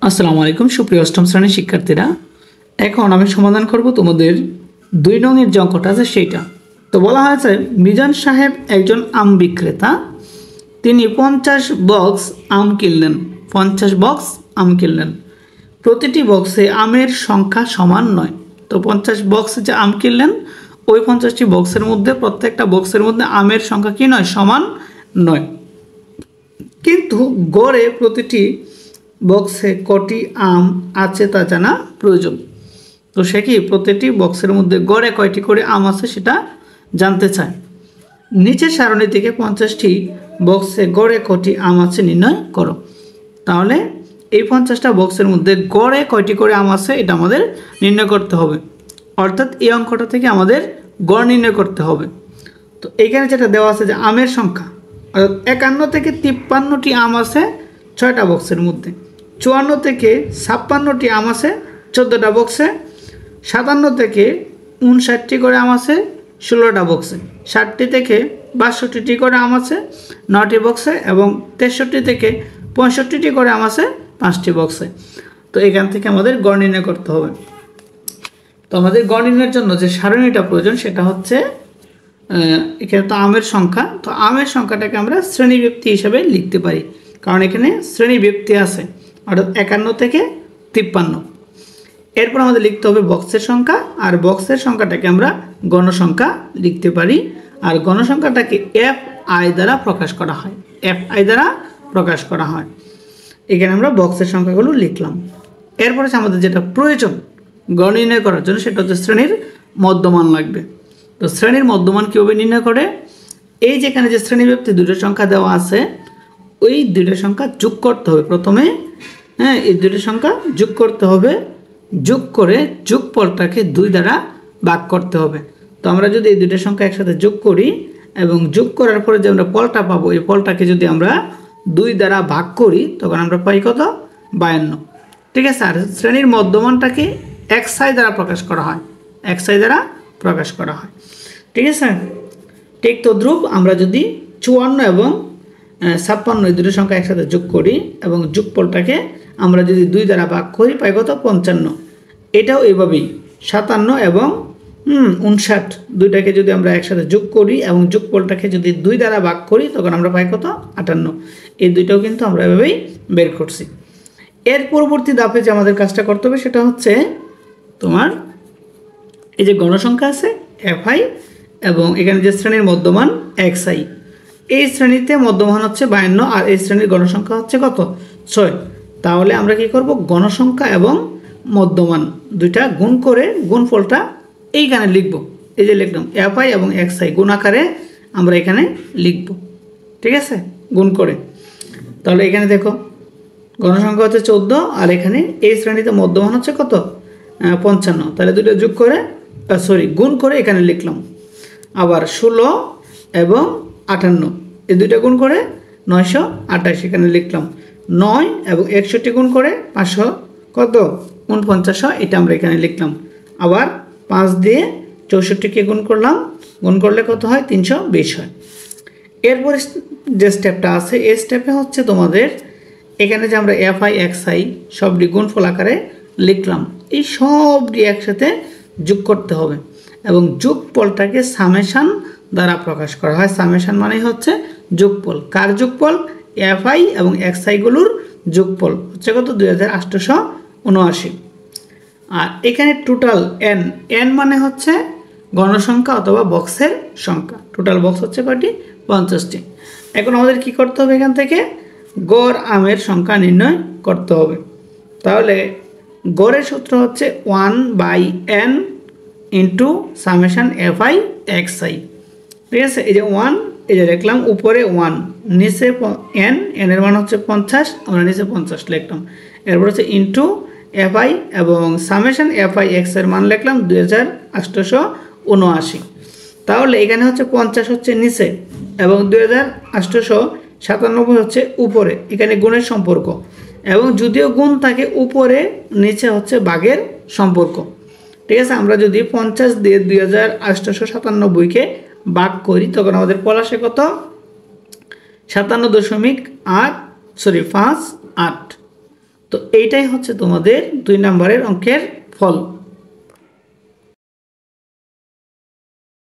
আসসালামু আলাইকুম সুপ্রিয় অষ্টম শ্রেণীর শিক্ষার্থীরা। এখন আমি সমাধান করব তোমাদের 2 নংয়ের যে অঙ্কটা আছে সেইটা। তো বলা হয়েছে মিজান সাহেব একজন আম বিক্রেতা, তিনি 50 বক্স আম কিনলেন। 50 বক্স আম কিনলেন, প্রতিটি বক্সে আমের সংখ্যা সমান নয়। তো 50 বক্স যে আম কিনলেন ওই 50টি বক্সের মধ্যে প্রত্যেকটা বক্সের মধ্যে আমের সংখ্যা কি নয়, সমান নয়। কিন্তু গড়ে প্রতিটি বক্সে কটি আম আছে তা জানা প্রয়োজন। তো সে কি প্রতিটি বক্সের মধ্যে গড়ে কয়টি করে আম আছে সেটা জানতে চায়। নিচের সারণী থেকে 50টি বক্সে গড়ে কটি আম আছে নির্ণয় করো। তাহলে এই 50টা বক্সের মধ্যে গড়ে কয়টি করে আম আছে এটা আমাদের নির্ণয় করতে হবে, অর্থাৎ এই অঙ্কটা থেকে আমাদের গড় নির্ণয় করতে হবে। তো এখানে যেটা দেওয়া আছে যে আমের সংখ্যা, অর্থাৎ 51 থেকে 53টি আম আছে 6টা বক্সের মধ্যে, 54 থেকে 56টি আম আছে 14টা বক্সে, 57 থেকে 59টি করে আম আছে 16টা বক্সে, 60টি থেকে 62টি করে আম আছে 9টি বক্সে এবং 63 থেকে 65টি করে আম আছে 5টি বক্সে। তো এখান থেকে আমাদের গড় নির্ণয় করতে হবে। তো আমাদের গড় নির্ণয়ের জন্য যে সারণীটা প্রয়োজন সেটা হচ্ছে এখানে তো আমের সংখ্যা, তো আমের সংখ্যাটাকে আমরা শ্রেণীব্যক্তি হিসাবে লিখতে পারি, কারণ এখানে শ্রেণীব্যক্তি আছে, অর্থাৎ 51 থেকে 53। এরপর আমাদের লিখতে হবে বক্সের সংখ্যা, আর বক্সের সংখ্যাটাকে আমরা গণসংখ্যা লিখতে পারি, আর গণসংখ্যাটাকে FI দ্বারা প্রকাশ করা হয়। FI দ্বারা প্রকাশ করা হয়। এখানে আমরা বক্সের সংখ্যাগুলো লিখলাম। এরপর হচ্ছে আমাদের যেটা প্রয়োজন গড় নির্ণয় করার জন্য সেটা হচ্ছে শ্রেণীর মধ্যমান লাগবে। তো শ্রেণীর মধ্যমান কীভাবে নির্ণয় করে, এই যেখানে যে শ্রেণীব্যক্তি দুটো সংখ্যা দেওয়া আছে ওই দুটো সংখ্যা যোগ করতে হবে প্রথমে। এই দুটো সংখ্যা যোগ করতে হবে, যোগ করে যোগফলটাকে 2 দ্বারা ভাগ করতে হবে। তো আমরা যদি এই দুটো সংখ্যা একসাথে যোগ করি এবং যোগ করার পরে যে আমরা ফলটা পাবো এই ফলটাকে যদি আমরা 2 দ্বারা ভাগ করি তখন আমরা পাই কত, 52। ঠিক আছে। আর শ্রেণীর মধ্যমানটাকে XI দ্বারা প্রকাশ করা হয়, XI দ্বারা প্রকাশ করা হয়। ঠিক আছে। ঠিক তদ্রূপ আমরা যদি 54 এবং 56 এই দুটো সংখ্যা একসাথে যোগ করি এবং যোগফলটাকে আমরা যদি 2 দ্বারা ভাগ করি পাই কত, 55। এটাও এইভাবেই 57 এবং 59 দুইটাকে যদি আমরা একসাথে যোগ করি এবং যোগফলটাকে যদি 2 দ্বারা ভাগ করি তখন আমরা পাই কত, 58। এই দুইটাও কিন্তু আমরা এভাবেই বের করছি। এর পরবর্তী ধাপে যে আমাদের কাজটা করতে হবে সেটা হচ্ছে তোমার এই যে গণসংখ্যা আছে FI এবং এখানে যে শ্রেণীর মধ্যমান XI, এই শ্রেণীতে মধ্যমান হচ্ছে 52 আর এই শ্রেণীর গণসংখ্যা হচ্ছে কত, 6। তাহলে আমরা কি করব, গণসংখ্যা এবং মধ্যমান দুইটা গুণ করে গুণফলটা এইখানে লিখব। এই যে লিখলাম FI এবং XI গুণ আকারে আমরা এখানে লিখব। ঠিক আছে, গুণ করে। তাহলে এখানে দেখো গণসংখ্যা হচ্ছে 14 আর এখানে এই শ্রেণীতে মধ্যমান হচ্ছে কত, 55। তাহলে দুটো যোগ করে গুণ করে এখানে লিখলাম। আবার 16 এবং 58 এই দুইটা গুণ করে 928 এখানে লিখলাম। 9 এবং 61 গুণ করে 500 কত, 4900 এটা আমরা এখানে লিখলাম। আবার 5 দিয়ে 64কে গুণ করলাম, গুণ করলে কত হয়, 320 হয়। এরপরে যে স্টেপটা আছে এই স্টেপে হচ্ছে তোমাদের এখানে যে আমরা FI XI সবটি গুণফল আকারে লিখলাম, এই সবটি একসাথে যোগ করতে হবে এবং যোগফলটাকে সামেশান দ্বারা প্রকাশ করা হয়। সামেশান মানে হচ্ছে যোগফল। কার যোগফল, FI এবং XI গুলোর যোগফল হচ্ছে কত, 2879। আর এখানে টোটাল N মানে হচ্ছে গণসংখ্যা অথবা বক্সের সংখ্যা। টোটাল বক্স হচ্ছে কয়টি, 50টি। এখন আমাদের কি করতে হবে, এখান থেকে গড় আমের সংখ্যা নির্ণয় করতে হবে। তাহলে গড়ের সূত্র হচ্ছে 1/n into summation FI XI। ঠিক আছে, এই যে 1, এই যে লিখলাম উপরে 1, নিচে n এর মান হচ্ছে 50, আমরা নিচে 50 লিখলাম। এরপর হচ্ছে ইন্টু FI এবং সামেশান FI X এর মান লিখলাম 2879। তাহলে এখানে হচ্ছে 50 হচ্ছে নিচে এবং 2897 হচ্ছে উপরে, এখানে গুণের সম্পর্ক। এবং যদিও গুণ থাকে উপরে নিচে হচ্ছে ভাগের সম্পর্ক। ঠিক আছে, আমরা যদি 50 দিয়ে 2897কে ভাগ করি তখন আমাদের ফল আসে কত, 57.58। তো এইটাই হচ্ছে তোমাদের 2 নম্বরের অঙ্কের ফল।